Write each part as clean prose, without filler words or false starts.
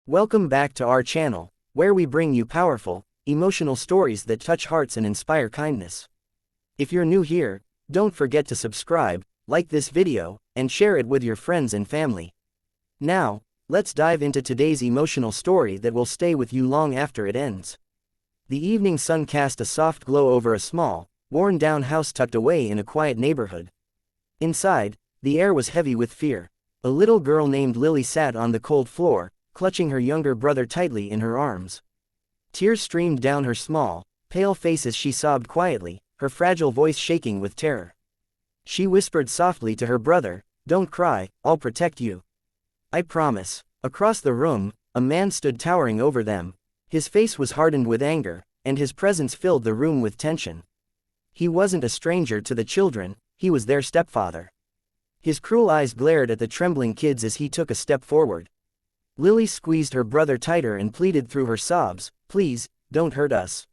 Welcome back to our channel, where we bring you powerful, emotional stories that touch hearts and inspire kindness. If you're new here, don't forget to subscribe, like this video, and share it with your friends and family. Now, let's dive into today's emotional story that will stay with you long after it ends. The evening sun cast a soft glow over a small, worn-down house tucked away in a quiet neighborhood. Inside, the air was heavy with fear. A little girl named Lily sat on the cold floor, clutching her younger brother tightly in her arms. Tears streamed down her small, pale face as she sobbed quietly, her fragile voice shaking with terror. She whispered softly to her brother, "Don't cry, I'll protect you. I promise." Across the room, a man stood towering over them. His face was hardened with anger, and his presence filled the room with tension. He wasn't a stranger to the children, he was their stepfather. His cruel eyes glared at the trembling kids as he took a step forward. Lily squeezed her brother tighter and pleaded through her sobs, "Please, don't hurt us.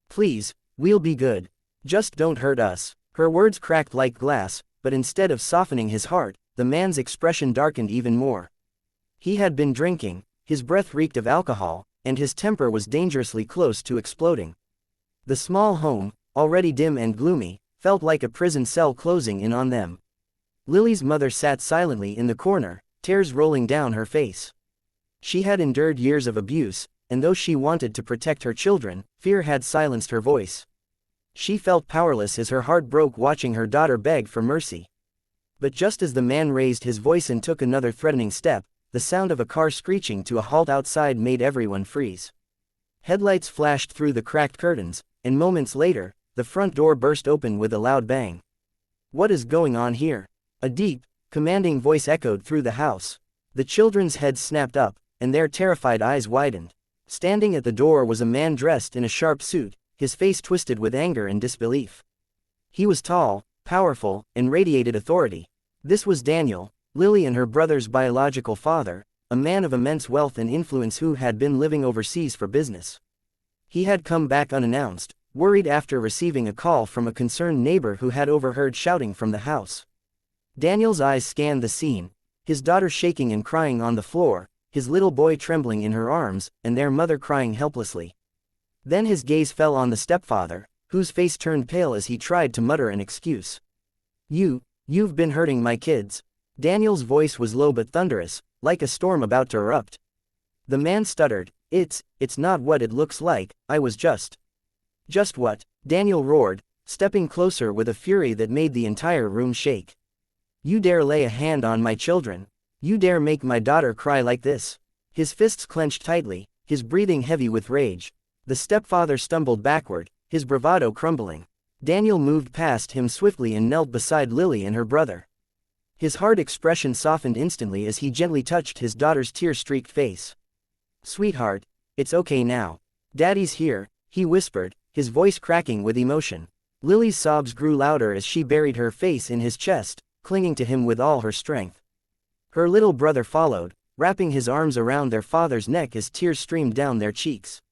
Please, we'll be good. Just don't hurt us." Her words cracked like glass, but instead of softening his heart, the man's expression darkened even more. He had been drinking, his breath reeked of alcohol, and his temper was dangerously close to exploding. The small home, already dim and gloomy, felt like a prison cell closing in on them. Lily's mother sat silently in the corner, tears rolling down her face. She had endured years of abuse, and though she wanted to protect her children, fear had silenced her voice. She felt powerless as her heart broke watching her daughter beg for mercy. But just as the man raised his voice and took another threatening step, the sound of a car screeching to a halt outside made everyone freeze. Headlights flashed through the cracked curtains, and moments later, the front door burst open with a loud bang. "What is going on here?" A deep, commanding voice echoed through the house. The children's heads snapped up, and their terrified eyes widened. Standing at the door was a man dressed in a sharp suit, his face twisted with anger and disbelief. He was tall, powerful, and radiated authority. This was Daniel, Lily and her brother's biological father, a man of immense wealth and influence who had been living overseas for business. He had come back unannounced, worried after receiving a call from a concerned neighbor who had overheard shouting from the house. Daniel's eyes scanned the scene, his daughter shaking and crying on the floor, his little boy trembling in her arms, and their mother crying helplessly. Then his gaze fell on the stepfather, whose face turned pale as he tried to mutter an excuse. You've been hurting my kids." Daniel's voice was low but thunderous, like a storm about to erupt. The man stuttered, It's not what it looks like, I was just." "Just what?" Daniel roared, stepping closer with a fury that made the entire room shake. "You dare lay a hand on my children? You dare make my daughter cry like this?" His fists clenched tightly, his breathing heavy with rage. The stepfather stumbled backward, his bravado crumbling. Daniel moved past him swiftly and knelt beside Lily and her brother. His hard expression softened instantly as he gently touched his daughter's tear-streaked face. "Sweetheart, it's okay now. Daddy's here," he whispered, his voice cracking with emotion. Lily's sobs grew louder as she buried her face in his chest, clinging to him with all her strength. Her little brother followed, wrapping his arms around their father's neck as tears streamed down their cheeks.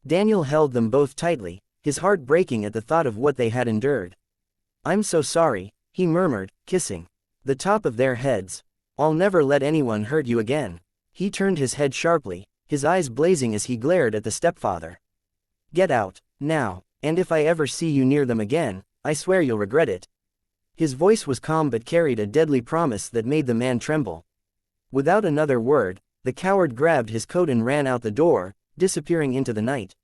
Daniel held them both tightly, his heart breaking at the thought of what they had endured. "I'm so sorry," he murmured, kissing the top of their heads. "I'll never let anyone hurt you again." He turned his head sharply, his eyes blazing as he glared at the stepfather. "Get out, now, and if I ever see you near them again, I swear you'll regret it." His voice was calm but carried a deadly promise that made the man tremble. Without another word, the coward grabbed his coat and ran out the door, disappearing into the night.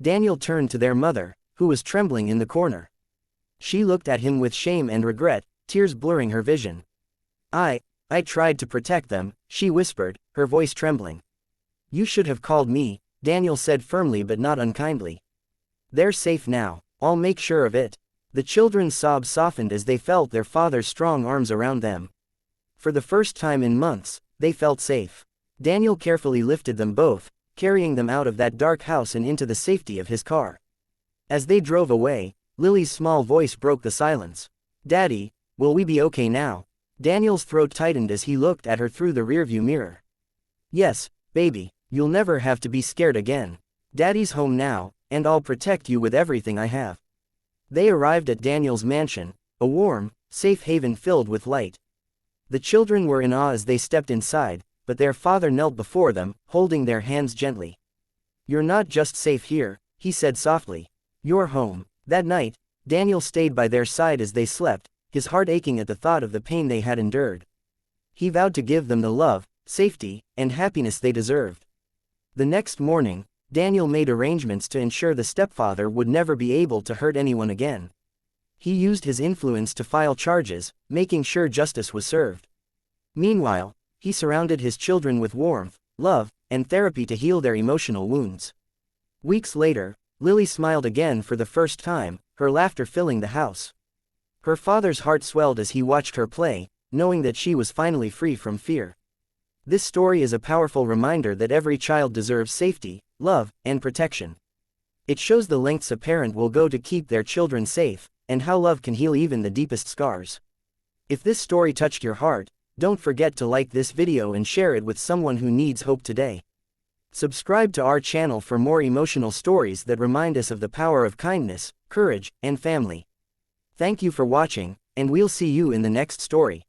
Daniel turned to their mother, who was trembling in the corner. She looked at him with shame and regret, tears blurring her vision. I tried to protect them," she whispered, her voice trembling. "You should have called me," Daniel said firmly but not unkindly. "They're safe now, I'll make sure of it." The children's sobs softened as they felt their father's strong arms around them. For the first time in months, they felt safe. Daniel carefully lifted them both, carrying them out of that dark house and into the safety of his car. As they drove away, Lily's small voice broke the silence. "Daddy, will we be okay now?" Daniel's throat tightened as he looked at her through the rearview mirror. "Yes, baby, you'll never have to be scared again. Daddy's home now, and I'll protect you with everything I have." They arrived at Daniel's mansion, a warm, safe haven filled with light. The children were in awe as they stepped inside, but their father knelt before them, holding their hands gently. "You're not just safe here," he said softly. "You're home." That night, Daniel stayed by their side as they slept, his heart aching at the thought of the pain they had endured. He vowed to give them the love, safety, and happiness they deserved. The next morning, Daniel made arrangements to ensure the stepfather would never be able to hurt anyone again. He used his influence to file charges, making sure justice was served. Meanwhile, he surrounded his children with warmth, love, and therapy to heal their emotional wounds. Weeks later, Lily smiled again for the first time, her laughter filling the house. Her father's heart swelled as he watched her play, knowing that she was finally free from fear. This story is a powerful reminder that every child deserves safety, love, and protection. It shows the lengths a parent will go to keep their children safe, and how love can heal even the deepest scars. If this story touched your heart, don't forget to like this video and share it with someone who needs hope today. Subscribe to our channel for more emotional stories that remind us of the power of kindness, courage, and family. Thank you for watching, and we'll see you in the next story.